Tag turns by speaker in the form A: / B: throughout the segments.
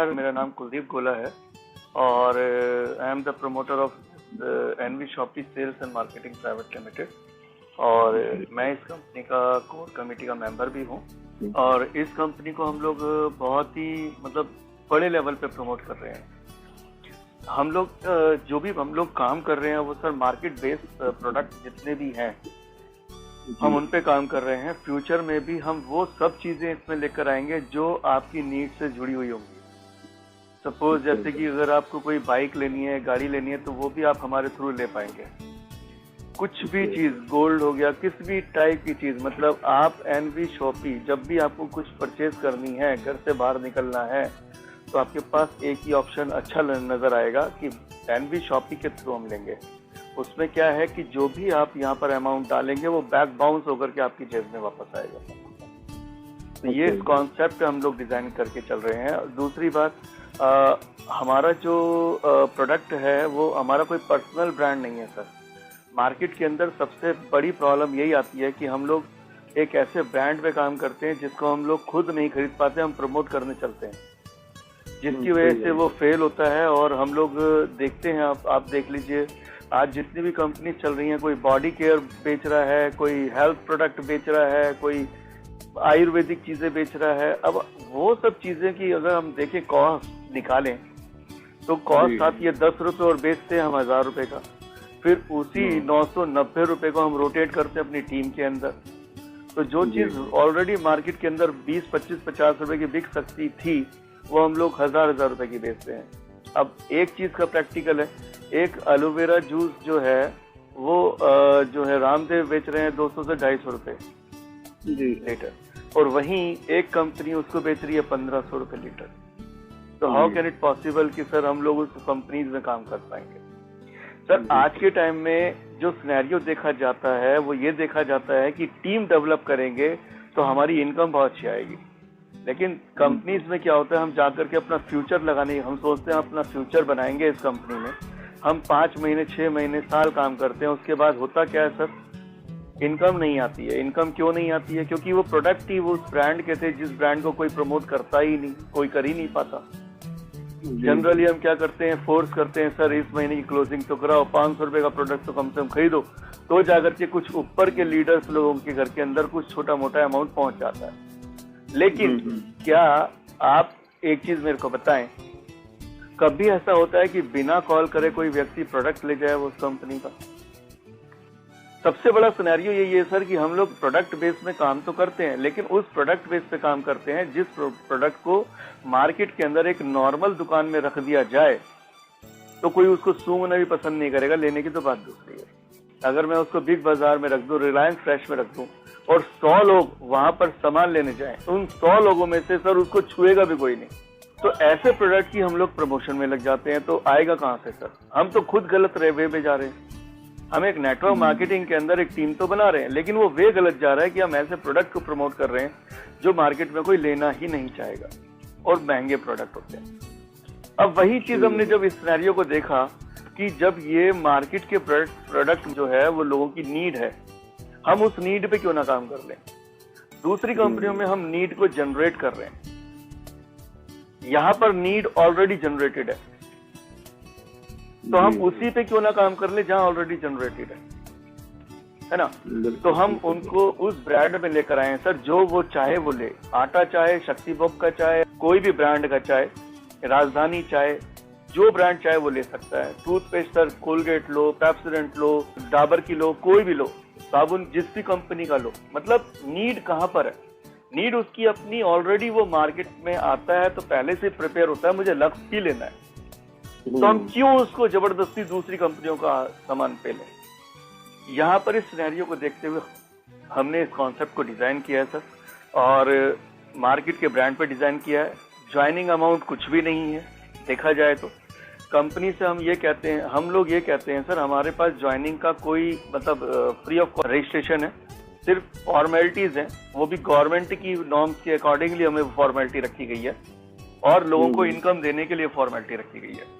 A: नमस्कार, मेरा नाम कुलदीप गोला है और I am the promoter of NV shoppy sales and marketing private limited और मैं इस कंपनी का कोर कमेटी का मेंबर भी हूँ। और इस कंपनी को हम लोग बहुत ही बड़े लेवल पे प्रमोट कर रहे हैं। हम लोग जो भी हम लोग काम कर रहे हैं वो सर मार्केट बेस्ड प्रोडक्ट जितने भी हैं हम उन पे काम कर रहे हैं। फ्यूचर में भी हम वो सब चीजें इसमें लेकर आएंगे जो आपकी नीड से जुड़ी हुई होंगी। सपोज जैसे कि अगर आपको कोई बाइक लेनी है, गाड़ी लेनी है, तो वो भी आप हमारे थ्रू ले पाएंगे। कुछ भी चीज, गोल्ड हो गया, किस भी टाइप की चीज, आप एनवी शॉपी जब भी आपको कुछ परचेज करनी है, घर से बाहर निकलना है, तो आपके पास एक ही ऑप्शन अच्छा नजर आएगा कि एनवी शॉपी के थ्रू हम लेंगे। उसमें क्या है कि जो भी आप यहाँ पर अमाउंट डालेंगे वो बैक बाउंस होकर के आपकी जेब में वापस आएगा। तो ये कॉन्सेप्ट हम लोग डिजाइन करके चल रहे हैं। दूसरी बात, हमारा जो प्रोडक्ट है वो हमारा कोई पर्सनल ब्रांड नहीं है सर। मार्केट के अंदर सबसे बड़ी प्रॉब्लम यही आती है कि हम लोग एक ऐसे ब्रांड पे काम करते हैं जिसको हम लोग खुद नहीं खरीद पाते, हम प्रमोट करने चलते हैं, जिसकी वजह से वो फेल होता है। और हम लोग देखते हैं, आप देख लीजिए, आज जितनी भी कंपनी चल रही हैं, कोई बॉडी केयर बेच रहा है, कोई हेल्थ प्रोडक्ट बेच रहा है, कोई आयुर्वेदिक चीजें बेच रहा है। अब वो सब चीजें की अगर हम देखें, कॉस्ट निकालें तो कॉस्ट आती है 10 रुपए और बेचते हैं हम 1000 रुपए का। फिर उसी 990 रुपए को हम रोटेट करते हैं अपनी टीम के अंदर। तो जो चीज ऑलरेडी मार्केट के अंदर 20, 25, 50 रुपए की बिक सकती थी, वो हम लोग 1000 रुपए की बेचते हैं। अब एक चीज का प्रैक्टिकल है, एक एलोवेरा जूस जो है वो जो है रामदेव बेच रहे हैं 200 से 250 रुपए लीटर, और वहीं एक कंपनी उसको बेच रही है 1500 रुपए लीटर। तो हाउ कैन इट पॉसिबल कि सर हम लोग उस कंपनीज में काम कर पाएंगे? सर आज के टाइम में जो सिनेरियो देखा जाता है वो ये देखा जाता है कि टीम डेवलप करेंगे तो हमारी इनकम बहुत अच्छी आएगी। लेकिन कंपनीज में क्या होता है, हम जाकर के अपना फ्यूचर लगाने, हम सोचते हैं अपना फ्यूचर बनाएंगे इस कंपनी में, हम 5 महीने, 6 महीने, साल काम करते हैं। उसके बाद होता क्या है सर, इनकम नहीं आती है। इनकम क्यों नहीं आती है? क्योंकि वो प्रोडक्ट ही उस ब्रांड के थे जिस ब्रांड को कोई प्रमोट करता ही नहीं, कोई कर ही नहीं पाता। जनरली हम क्या करते हैं, फोर्स करते हैं, सर इस महीने की क्लोजिंग तो कराओ, 500 रुपए का प्रोडक्ट तो कम से कम खरीदो, तो जाकर के कुछ ऊपर के लीडर्स लोगों के घर के अंदर कुछ छोटा मोटा अमाउंट पहुंच जाता है। लेकिन क्या आप एक चीज मेरे को बताएं, कभी ऐसा होता है कि बिना कॉल करे कोई व्यक्ति प्रोडक्ट ले जाए वो उस कंपनी का? सबसे बड़ा सिनेरियो यही है सर कि हम लोग प्रोडक्ट बेस में काम तो करते हैं, लेकिन उस प्रोडक्ट बेस पे काम करते हैं जिस प्रोडक्ट को मार्केट के अंदर एक नॉर्मल दुकान में रख दिया जाए तो कोई उसको सूंघना भी पसंद नहीं करेगा। लेने की तो बात दूसरी है। अगर मैं उसको बिग बाजार में रख दूं, रिलायंस फ्रेश में रख दूं और 100 लोग वहां पर सामान लेने जाएं, तो उन 100 लोगों में से सर उसको छुएगा भी कोई नहीं। तो ऐसे प्रोडक्ट की हम लोग प्रमोशन में लग जाते हैं, तो आएगा कहां से सर? हम तो खुद गलत वे में जा रहे हैं। हम एक नेटवर्क मार्केटिंग के अंदर एक टीम तो बना रहे हैं, लेकिन वो वे गलत जा रहा है कि हम ऐसे प्रोडक्ट को प्रमोट कर रहे हैं जो मार्केट में कोई लेना ही नहीं चाहेगा और महंगे प्रोडक्ट होते हैं। अब वही चीज हमने जब इस सिनेरियो को देखा कि जब ये मार्केट के प्रोडक्ट जो है वो लोगों की नीड है, हम उस नीड पे क्यों ना काम कर लें? दूसरी कंपनियों में हम नीड को जनरेट कर रहे हैं, यहां पर नीड ऑलरेडी जनरेटेड है, तो हम उसी पे क्यों ना काम कर ले जहां ऑलरेडी जनरेटेड है ना? तो हम उनको उस ब्रांड में लेकर आए हैं सर, जो वो चाहे वो ले। आटा चाहे, शक्तिभोग का चाहे, कोई भी ब्रांड का चाहे, राजधानी चाहे, जो ब्रांड चाहे वो ले सकता है। टूथपेस्ट सर, कोलगेट लो, पेप्सोडेंट लो, डाबर की लो, कोई भी लो, साबुन जिस भी कंपनी का लो। नीड कहां पर है? नीड उसकी अपनी ऑलरेडी, वो मार्केट में आता है तो पहले से प्रिपेयर होता है, मुझे लक्ष्य ही लेना है, तो हम क्यों उसको जबरदस्ती दूसरी कंपनियों का सामान पे लें? यहाँ पर इस सिनेरियो को देखते हुए हमने इस कॉन्सेप्ट को डिजाइन किया है सर, और मार्केट के ब्रांड पे डिजाइन किया है। ज्वाइनिंग अमाउंट कुछ भी नहीं है देखा जाए तो। कंपनी से हम लोग ये कहते हैं सर, हमारे पास ज्वाइनिंग का कोई फ्री ऑफ रजिस्ट्रेशन है, सिर्फ फॉर्मेलिटीज हैं, वो भी गवर्नमेंट की नॉर्म्स के अकॉर्डिंगली हमें फॉर्मेलिटी रखी गई है, और लोगों को इनकम देने के लिए फॉर्मेलिटी रखी गई है।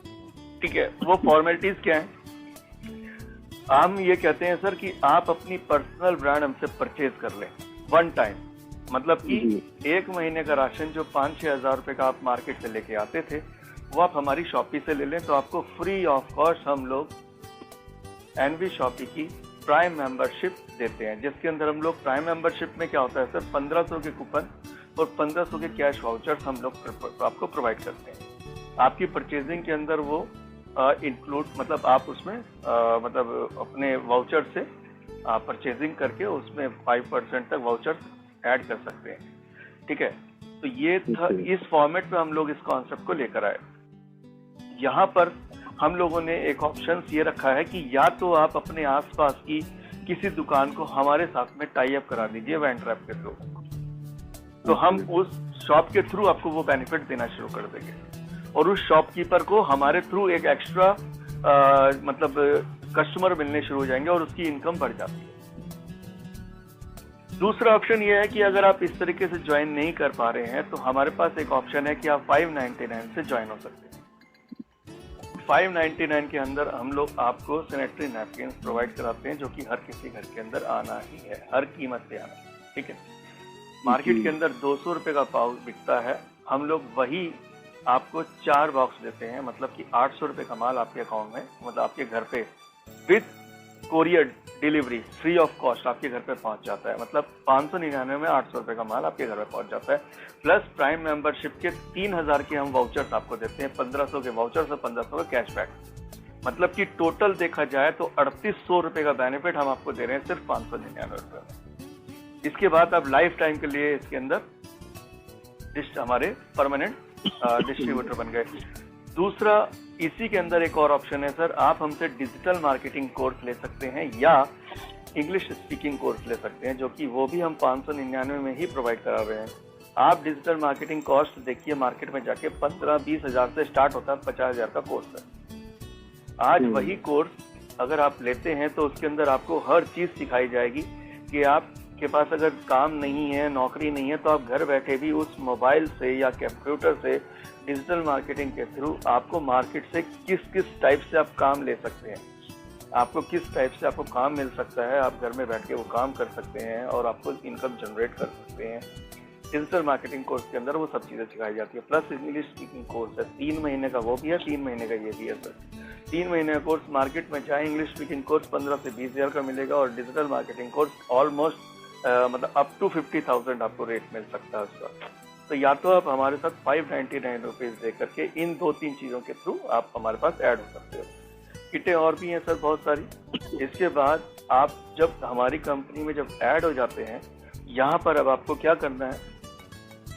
A: ठीक है, वो फॉर्मेलिटीज क्या है? हम ये कहते हैं सर कि आप अपनी पर्सनल ब्रांड हमसे परचेज कर लें वन टाइम, मतलब कि एक महीने का राशन जो 5-6 हज़ार रुपए का आप मार्केट से लेके आते थे, वो आप हमारी शॉपी से ले लें तो आपको फ्री ऑफ कॉस्ट हम लोग एनवी शॉपी की प्राइम मेंबरशिप देते हैं, जिसके अंदर हम लोग प्राइम मेंबरशिप में क्या होता है सर, 1500 के कूपन और 1500 के कैश वाउचर्स हम लोग आपको प्रोवाइड करते हैं। आपकी परचेजिंग के अंदर वो इंक्लूड, मतलब आप उसमें मतलब अपने वाउचर से परचेजिंग करके उसमें 5% तक वाउचर्स ऐड कर सकते हैं। ठीक है, तो ये था, इस फॉर्मेट में हम लोग इस कॉन्सेप्ट को लेकर आए। यहाँ पर हम लोगों ने एक ऑप्शन ये रखा है कि या तो आप अपने आसपास की किसी दुकान को हमारे साथ में टाई अप करा दीजिए वेंट्रैप के थ्रू, तो हम उस शॉप के थ्रू आपको वो बेनिफिट देना शुरू कर देंगे और उस शॉपकीपर को हमारे थ्रू एक एक्स्ट्रा मतलब कस्टमर मिलने शुरू हो जाएंगे और उसकी इनकम बढ़ जाती है। दूसरा ऑप्शन ये है कि अगर आप इस तरीके से ज्वाइन नहीं कर पा रहे हैं तो हमारे पास एक ऑप्शन है कि आप 599 से ज्वाइन हो सकते हैं। 599 के अंदर हम लोग आपको सैनिटरी नैपकिन प्रोवाइड कराते हैं, जो कि हर किसी घर के अंदर आना ही है, हर कीमत पे आना है। ठीक है, मार्केट के अंदर 200 रुपए का पाउच बिकता है, हम लोग वही आपको 4 बॉक्स देते हैं, मतलब कि 800 रुपए का माल आपके अकाउंट में, मतलब आपके घर पे with courier delivery free of cost आपके घर पे पहुंच जाता है। मतलब 599 में 800 रुपए का माल आपके घर पे पहुंच जाता है। प्लस प्राइम मेंबरशिप के 3000 के हम वाउचर्स आपको देते हैं, 1500 के वाउचर्स और 1500 का कैशबैक। मतलब कि टोटल देखा जाए तो 3800 रुपए का बेनिफिट हम आपको दे रहे हैं सिर्फ 599 रुपए में। इसके बाद आप लाइफ टाइम के लिए इसके अंदर हमारे परमानेंट डिस्ट्रीब्यूटर बन गए। दूसरा, इसी के अंदर एक और ऑप्शन है सर, आप हमसे डिजिटल मार्केटिंग कोर्स ले सकते हैं या इंग्लिश स्पीकिंग कोर्स ले सकते हैं, जो कि वो भी हम 599 में ही प्रोवाइड करा रहे हैं। आप डिजिटल मार्केटिंग कॉस्ट देखिए, मार्केट में जाके 15-20 हज़ार से स्टार्ट होता है, 50 हज़ार का कोर्स है। आज वही कोर्स अगर आप लेते हैं तो उसके अंदर आपको हर चीज सिखाई जाएगी कि आपके पास अगर काम नहीं है, नौकरी नहीं है, तो आप घर बैठे भी उस मोबाइल से या कंप्यूटर से डिजिटल मार्केटिंग के थ्रू आपको मार्केट से किस किस टाइप से आप काम ले सकते हैं, आपको किस टाइप से आपको काम मिल सकता है, आप घर में बैठ के वो काम कर सकते हैं और आपको इनकम जनरेट कर सकते हैं। डिजिटल मार्केटिंग कोर्स के अंदर वो सब चीज़ें सिखाई जाती है। प्लस इंग्लिश स्पीकिंग कोर्स है, 3 महीने का वो भी है, 3 महीने का ये भी है सर। 3 महीने का कोर्स मार्केट में चाहे इंग्लिश स्पीकिंग कोर्स 15 से 20 हज़ार का मिलेगा और डिजिटल मार्केटिंग कोर्स ऑलमोस्ट मतलब अप टू 50,000 आपको रेट मिल सकता है उसका। तो या तो आप हमारे साथ 599 रुपीज़ दे करके इन 2-3 चीज़ों के थ्रू आप हमारे पास ऐड हो सकते हो। किटें और भी हैं सर बहुत सारी। इसके बाद आप जब हमारी कंपनी में जब ऐड हो जाते हैं, यहाँ पर अब आपको क्या करना है,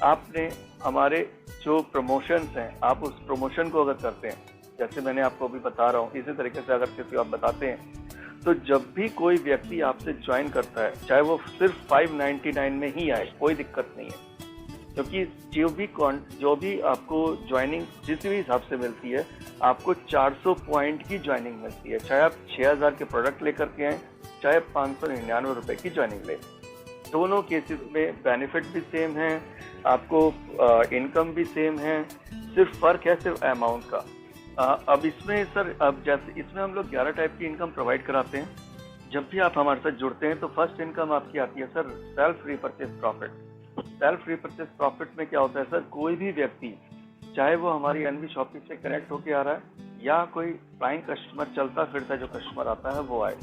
A: आपने हमारे जो प्रमोशंस हैं, आप उस प्रमोशन को अगर करते हैं, जैसे मैंने आपको अभी बता रहा हूँ, इसी तरीके से अगर किसी को आप बताते हैं, तो जब भी कोई व्यक्ति आपसे ज्वाइन करता है, चाहे वो सिर्फ 599 में ही आए, कोई दिक्कत नहीं है, क्योंकि जो भी आपको ज्वाइनिंग जिस भी हिसाब से मिलती है, आपको 400 पॉइंट की ज्वाइनिंग मिलती है, चाहे आप 6000 के प्रोडक्ट लेकर के आए, चाहे 599 रुपए की ज्वाइनिंग ले। दोनों केसेस में बेनिफिट भी सेम है, आपको इनकम भी सेम है, सिर्फ फर्क है सिर्फ अमाउंट का। अब इसमें सर, अब जैसे इसमें हम लोग 11 टाइप की इनकम प्रोवाइड कराते हैं। जब भी आप हमारे साथ जुड़ते हैं तो फर्स्ट इनकम आपकी आती है sir self repurchase profit. Self repurchase profit में क्या होता है सर, कोई भी व्यक्ति चाहे वो हमारी एनवी शॉपिंग से कनेक्ट होके आ रहा है या कोई प्राइम कस्टमर चलता फिरता जो कस्टमर आता है वो आए,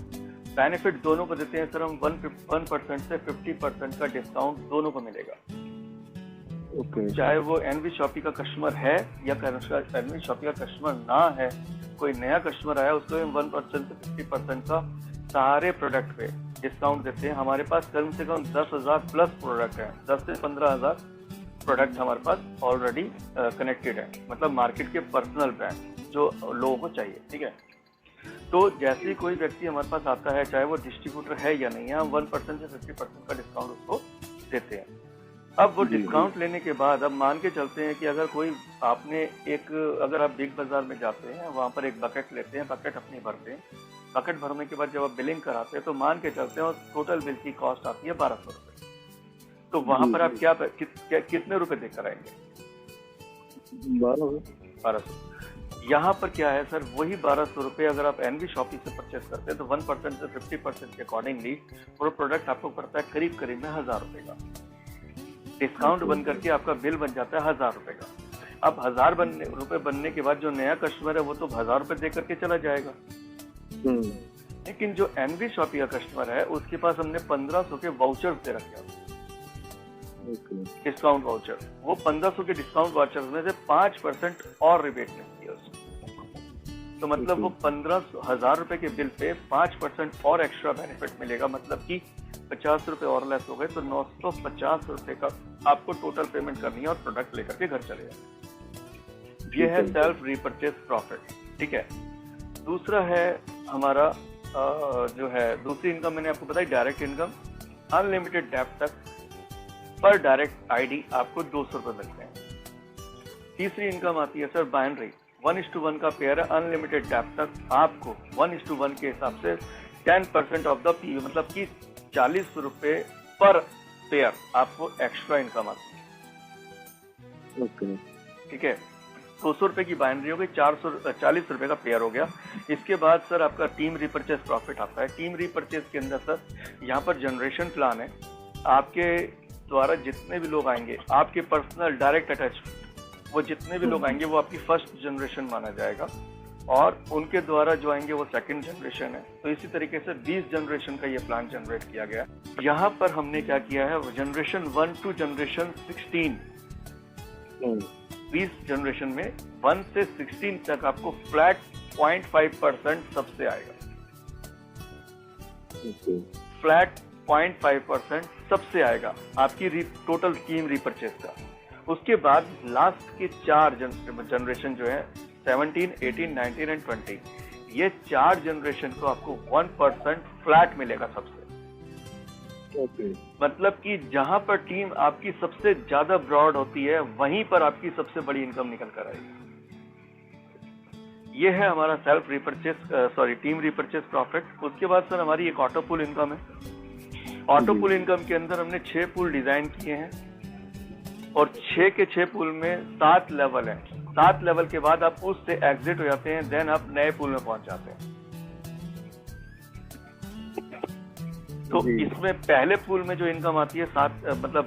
A: बेनिफिट दोनों को देते हैं सर हम। 1% से 50% का डिस्काउंट दोनों को मिलेगा। चाहे वो एनवी शॉपी का कस्टमर है या एनवी शॉपी का कस्टमर ना है, कोई नया कस्टमर आया उसको हम 1% से 50% का सारे प्रोडक्ट पे डिस्काउंट देते हैं। हमारे पास कम से कम 10,000 प्लस प्रोडक्ट हैं, 10 से 15,000 प्रोडक्ट हमारे पास ऑलरेडी कनेक्टेड है, मतलब मार्केट के पर्सनल ब्रांड जो लोगों को चाहिए। ठीक है, तो जैसे ही कोई व्यक्ति हमारे पास आता है, चाहे वो डिस्ट्रीब्यूटर है या नहीं है, हम 1% से 50% का डिस्काउंट उसको देते हैं। अब वो डिस्काउंट लेने के बाद अब मान के चलते हैं कि अगर कोई आपने अगर आप बिग बाजार में जाते हैं, वहाँ पर एक बकेट लेते हैं, बकेट अपनी भरते हैं, बकेट भरने के बाद जब आप बिलिंग कराते हैं तो मान के चलते हैं और टोटल बिल की कॉस्ट आती है 1200 रुपये। तो वहाँ पर आप कितने रुपए देकर आएंगे? 1200। यहाँ पर क्या है सर, वही 1200 रुपये अगर आप एनवी शॉपिंग से परचेस करते हैं तो 1% से 50% के अकॉर्डिंगली वो प्रोडक्ट आपको पड़ता है करीब में 1000 रुपये का। डिस्काउंट बन करके आपका बिल बन जाता है 1000 रुपए का। अब 1000 रुपए बनने के बाद जो नया कस्टमर है वो तो 1000 रुपए दे करके चला जाएगा, लेकिन जो एनवी शॉपी का कस्टमर है उसके पास हमने 1500 के वाउचर्स दे रखे हैं, डिस्काउंट वाउचर। वो 1500 के डिस्काउंट वाउचर्स में से 5% और रिबेट मिलती है उसको। तो मतलब वो 15,000 रुपए के बिल पे 5% और एक्स्ट्रा बेनिफिट मिलेगा, मतलब कि 50 रुपए और लेस हो गए तो 950 रुपए का आपको टोटल पेमेंट करनी है और प्रोडक्ट लेकर के घर चले जाए। ये है सेल्फ रीपरचेज प्रॉफिट, ठीक है। दूसरा है हमारा जो है दूसरी इनकम मैंने आपको बताई डायरेक्ट इनकम। अनलिमिटेड डेप्थ तक पर डायरेक्ट आईडी आपको 200 रुपए मिलते हैं। तीसरी इनकम आती है सर बाइनरी, 1:1 का पेयर है, अनलिमिटेड डेप्थ तक आपको 1:1 के हिसाब से 10% ऑफ द पी, मतलब कि 40 रुपए पर पेयर आपको एक्स्ट्रा इनकम आती है। ठीक है, 200 रुपए की बाइनरी हो गई, 40 रुपए का पेयर हो गया। इसके बाद सर आपका टीम रिपर्चेज प्रॉफिट आता है। टीम रिपर्चेज के अंदर सर यहाँ पर जनरेशन प्लान है, आपके द्वारा जितने भी लोग आएंगे, आपके पर्सनल डायरेक्ट अटैच, वो जितने भी लोग आएंगे वो आपकी फर्स्ट जनरेशन माना जाएगा और उनके द्वारा जो आएंगे वो सेकंड जनरेशन है। तो इसी तरीके से 20 जनरेशन का ये प्लान जनरेट किया गया। यहाँ पर हमने क्या किया है, जनरेशन 1 टू जनरेशन 16, 20 जनरेशन में 1 से 16 तक आपको फ्लैट 0.5% सबसे आएगा। फ्लैट 0.5% सबसे आएगा आपकी टोटल टीम रिपर्चेज का। उसके बाद लास्ट के 4 जनरेशन जो है 17, 18, 19 एंड 20, ये 4 जनरेशन को आपको 1% फ्लैट मिलेगा सबसे। मतलब कि जहां पर टीम आपकी सबसे ज्यादा ब्रॉड होती है वहीं पर आपकी सबसे बड़ी इनकम निकल कर आएगी। ये है हमारा self repurchase team repurchase profit. उसके बाद सर हमारी एक ऑटो पूल इनकम है। ऑटो पूल इनकम के अंदर हमने 6 पूल डिजाइन किए हैं और 6 के 6 पूल में 7 लेवल हैं। 7 लेवल के बाद आप उससे एग्जिट हो जाते हैं, देन आप नए पूल में पहुंच जाते हैं। तो इसमें पहले पूल में जो इनकम आती है 7 मतलब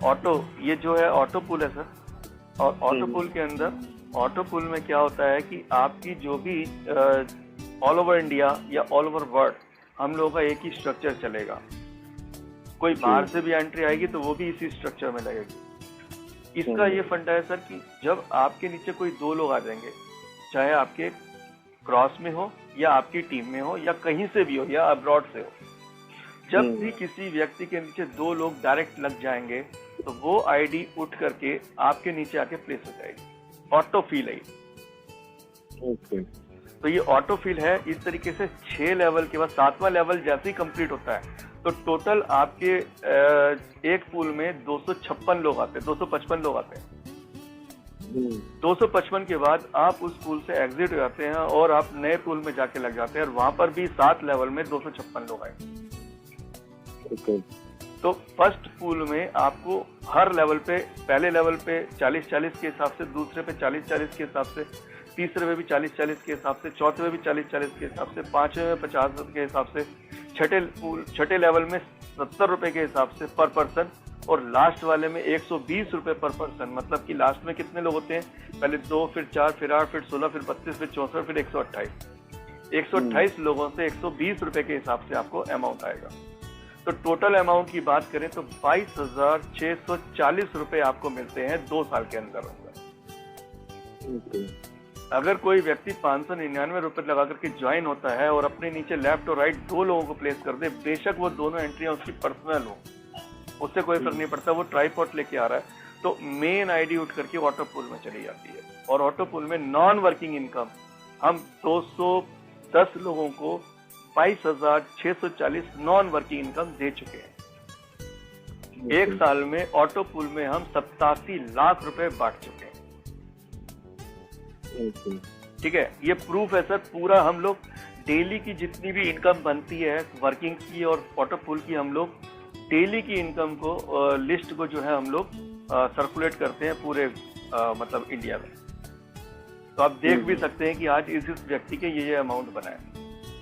A: ऑटो, ये जो है ऑटो पूल है सर। और ऑटो पूल के अंदर ऑटो पूल में क्या होता है कि आपकी जो भी ऑल ओवर इंडिया या ऑल ओवर वर्ल्ड हम लोगों का एक ही स्ट्रक्चर चलेगा। कोई बाहर से भी एंट्री आएगी तो वो भी इसी स्ट्रक्चर में लगेगी। इसका ये फंडा है सर कि जब आपके नीचे कोई 2 लोग आ जाएंगे, चाहे आपके क्रॉस में हो या आपकी टीम में हो या कहीं से भी हो या अब्रॉड से हो, जब भी किसी व्यक्ति के नीचे 2 लोग डायरेक्ट लग जाएंगे तो वो आईडी उठ करके आपके नीचे आके प्लेस हो जाएगी। ऑटो फील है। तो ये ऑटो फील है। इस तरीके से 6 लेवल के बाद 7वां लेवल जैसे ही कंप्लीट होता है तो टोटल आपके एक पूल में 256 लोग आते हैं, 255 लोग आते हैं। 255 के बाद आप उस पूल से एग्जिट हो जाते हैं और आप नए पूल में जाके लग जाते हैं और वहां पर भी 7 लेवल में 256 लोग आए। तो फर्स्ट पूल में आपको हर लेवल पे, पहले लेवल पे 40-40 के हिसाब से, दूसरे पे 40-40 के हिसाब से, तीसरे में भी 40-40 के हिसाब से, चौथे में भी 40-40 के हिसाब से, 5वें में 50 के हिसाब से, छठे लेवल में 70 रुपए के हिसाब से पर पर्सन और लास्ट वाले में 120 रुपए पर पर्सन। मतलब कि लास्ट में कितने लोग होते हैं, पहले 2, फिर 4, फिर 8, फिर 16, फिर 32, फिर 64, फिर 128 लोगों से 120 रुपए के हिसाब से आपको अमाउंट आएगा। तो टोटल अमाउंट की बात करें तो 22,640 रुपए आपको मिलते हैं 2 साल के अंदर। अगर कोई व्यक्ति 599 रुपए लगा करके ज्वाइन होता है और अपने नीचे लेफ्ट और राइट 2 लोगों को प्लेस कर दे, बेशक वो दोनों एंट्रियां उसकी पर्सनल हो, उससे कोई फर्क नहीं पड़ता, वो ट्राईपॉड लेके आ रहा है, तो मेन आईडी उठ करके ऑटो पूल में चली जाती है। और ऑटो पूल में नॉन वर्किंग इनकम हम 210 लोगों को 22,640 नॉन वर्किंग इनकम दे चुके हैं। एक साल में ऑटो पूल में हम 87 लाख रुपए बांट चुके हैं। ठीक है, ये प्रूफ है सर। पूरा हम लोग डेली की जितनी भी इनकम बनती है वर्किंग की और ऑटो पूल की, हम लोग डेली की इनकम को लिस्ट को जो है हम लोग सर्कुलेट करते हैं पूरे मतलब इंडिया में। तो आप देख भी सकते हैं कि आज इस व्यक्ति के ये अमाउंट बना है।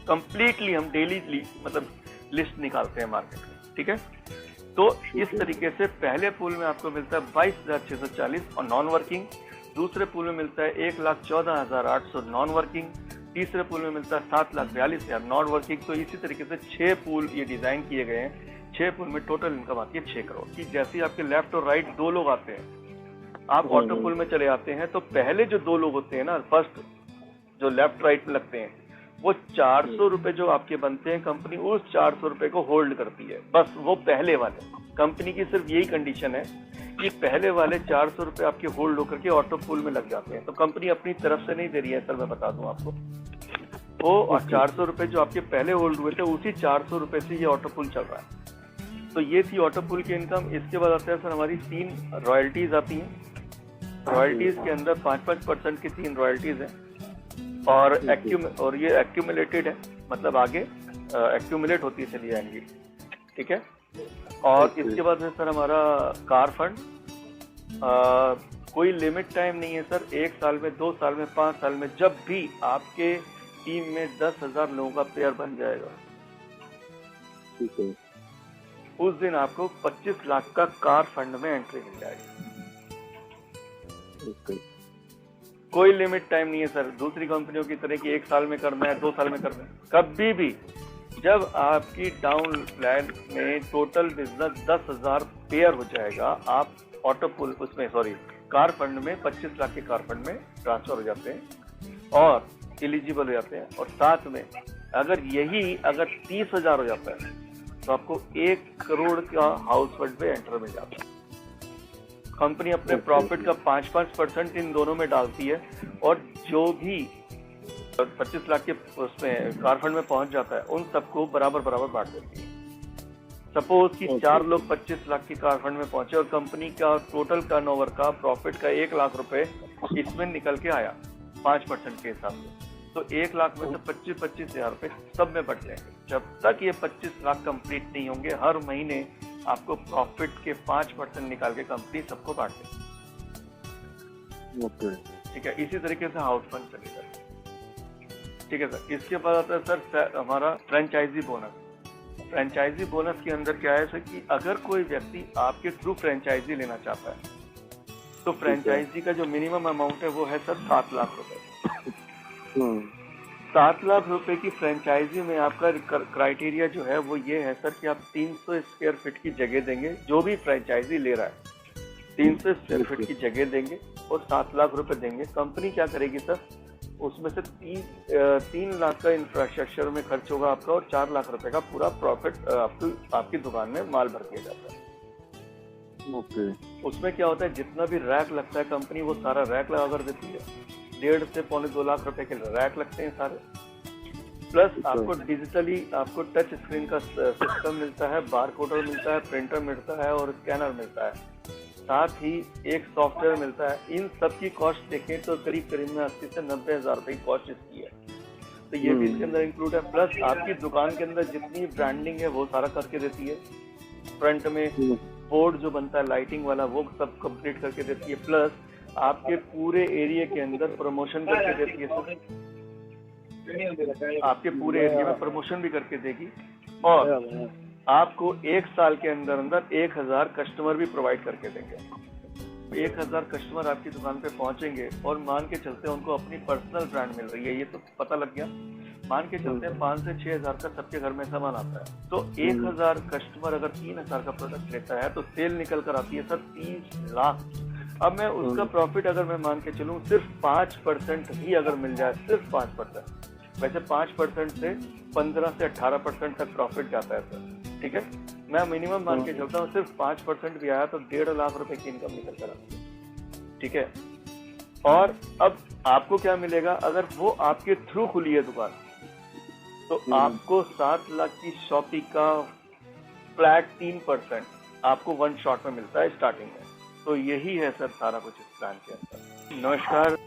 A: कंप्लीटली हम डेली मतलब लिस्ट निकालते हैं मार्केट में। ठीक है, तो इस तरीके से पहले पूल में आपको मिलता है 22,640 और नॉन वर्किंग, दूसरे पूल में मिलता है 1,14,800 नॉन वर्किंग, तीसरे पूल में मिलता है 7,42,000 नॉन वर्किंग। तो इसी तरीके से 6 पूल ये डिजाइन किए गए हैं। 6 पूल में टोटल इनकम आती है 6 करोड़ की। जैसे ही आपके लेफ्ट और राइट 2 लोग आते हैं, आप ऑटो पूल में चले आते हैं, तो पहले जो 2 लोग होते हैं ना, फर्स्ट जो लेफ्ट राइट में लगते हैं, वो 400 रुपए जो आपके बनते हैं, कंपनी उस 400 रुपए को होल्ड करती है। बस वो पहले वाले, कंपनी की सिर्फ यही कंडीशन है कि पहले वाले 400 रुपए आपके होल्ड होकर के ऑटो पूल में लग जाते हैं। तो कंपनी अपनी तरफ से नहीं दे रही है सर, मैं बता दूं आपको। वो 400 रुपए जो आपके पहले होल्ड हुए थे, उसी 400 रुपए से ये ऑटो पूल चल रहा है। तो ये थी ऑटो पूल की इनकम। इसके बाद आते हैं सर हमारी 3 रॉयल्टीज आती हैं। रॉयल्टीज के अंदर 5-5% की 3 रॉयल्टीज हैं और ये एक्यूमुलेटेड है, मतलब आगे एक्यूमुलेट होती चली जाएंगी, ठीक है। और इसके बाद है सर हमारा कार फंड। कोई लिमिट टाइम नहीं है सर, 1 साल में, 2 साल में, 5 साल में, जब भी आपके टीम में 10,000 लोगों का पेयर बन जाएगा,
B: ठीक है,
A: उस दिन आपको 25 लाख का कार फंड में एंट्री मिल जाएगी। कोई लिमिट टाइम नहीं है सर, दूसरी कंपनियों की तरह कि 1 साल में करना है, 2 साल में करना है। कभी भी जब आपकी डाउन लाइन में टोटल बिजनेस 10,000 पेयर हो जाएगा, आप ऑटो पुल कार फंड में 25 लाख के कार फंड में ट्रांसफर हो जाते हैं और एलिजिबल हो जाते हैं। और साथ में अगर 30,000 हो जाता है तो आपको 1 करोड़ का हाउस फंड में एंटर मिल जाता है। कंपनी अपने प्रॉफिट का 5-5% इन दोनों में डालती है और जो भी 25 लाख के उसमें कार फंड में पहुंच जाता है, उन सबको बराबर बांट देती है। सपोज कि 4 लोग 25 लाख की कार फंड में पहुंचे और कंपनी का टोटल टर्नओवर का प्रॉफिट का 1 लाख रुपए इसमें निकल के आया 5% के हिसाब से, तो 1 लाख में से 25-25 हजार रुपए सब में बट जाएंगे। जब तक ये 25 लाख कंप्लीट नहीं होंगे, हर महीने आपको प्रॉफिट के 5% निकाल के कंपनी सबको बांट देगी। ठीक है, इसी तरीके से हाउस फंड चलेगा। ठीक है सर। इसके बाद आता है सर हमारा फ्रेंचाइजी बोनस। फ्रेंचाइजी बोनस के अंदर क्या है सर कि अगर कोई व्यक्ति आपके थ्रू फ्रेंचाइजी लेना चाहता है, तो फ्रेंचाइजी का जो मिनिमम अमाउंट है वो है सर 7 लाख रुपए। 7 लाख रुपए की फ्रेंचाइजी में आपका क्राइटेरिया जो है वो ये है सर कि आप 300 स्क्वायर फीट की जगह देंगे। जो भी फ्रेंचाइजी ले रहा है 300 स्क्वायर फीट की जगह देंगे और 7 लाख रुपए देंगे। कंपनी क्या करेगी सर, उसमें से 3 लाख का इंफ्रास्ट्रक्चर में खर्च होगा आपका और 4 लाख रुपए का पूरा प्रॉफिट आपकी दुकान में माल भर दिया जाता है। उसमें क्या होता है, जितना भी रैक लगता है कंपनी वो सारा रैक लगा कर देती है। 1.5 से पौने 2 लाख रुपए के रैक लगते हैं सारे। प्लस आपको डिजिटली आपको टच स्क्रीन का सिस्टम मिलता है, बारकोडर मिलता है, प्रिंटर मिलता है और स्कैनर मिलता है। साथ ही एक सॉफ्टवेयर मिलता है। इन सब की कॉस्ट देखें तो करीब में 80 से 90 हजार रुपए की कॉस्ट इसकी है, तो ये भी इसके अंदर इंक्लूड है। प्लस आपकी दुकान के अंदर जितनी ब्रांडिंग है वो सारा करके देती है। फ्रंट में बोर्ड जो बनता है लाइटिंग वाला वो सब कंप्लीट करके देती है। प्लस आपके पूरे एरिया के अंदर प्रमोशन करके देती है सर, आपके पूरे एरिया में प्रमोशन भी करके देगी। और आपको 1 साल के अंदर 1000 कस्टमर भी प्रोवाइड करके देंगे। 1000 कस्टमर आपकी दुकान पे पहुंचेंगे और मान के चलते हैं उनको अपनी पर्सनल ब्रांड मिल रही है, ये तो पता लग गया। मान के चलते हैं 5 से 6 हजार का सबके घर में सामान आता है, तो 1000 कस्टमर अगर 3000 का प्रोडक्ट लेता है तो सेल निकल कर आती है सर 30 लाख। अब मैं उसका प्रॉफिट अगर मैं मान के चलूं सिर्फ 5% ही अगर मिल जाए, सिर्फ 5%, वैसे 5% से 15 से 18% तक प्रॉफिट जाता है सर। ठीक है, मैं मिनिमम मान के चलता हूँ, सिर्फ 5% भी आया तो 1.5 लाख रुपए की इनकम निकल कर आती है। ठीक है, और अब आपको क्या मिलेगा, अगर वो आपके थ्रू खुली है दुकान तो आपको 7 लाख की शॉपिंग का फ्लैट 3% आपको 1 शॉट में मिलता है स्टार्टिंग में। तो यही है सर सारा कुछ इस प्लान के अंदर। नमस्कार।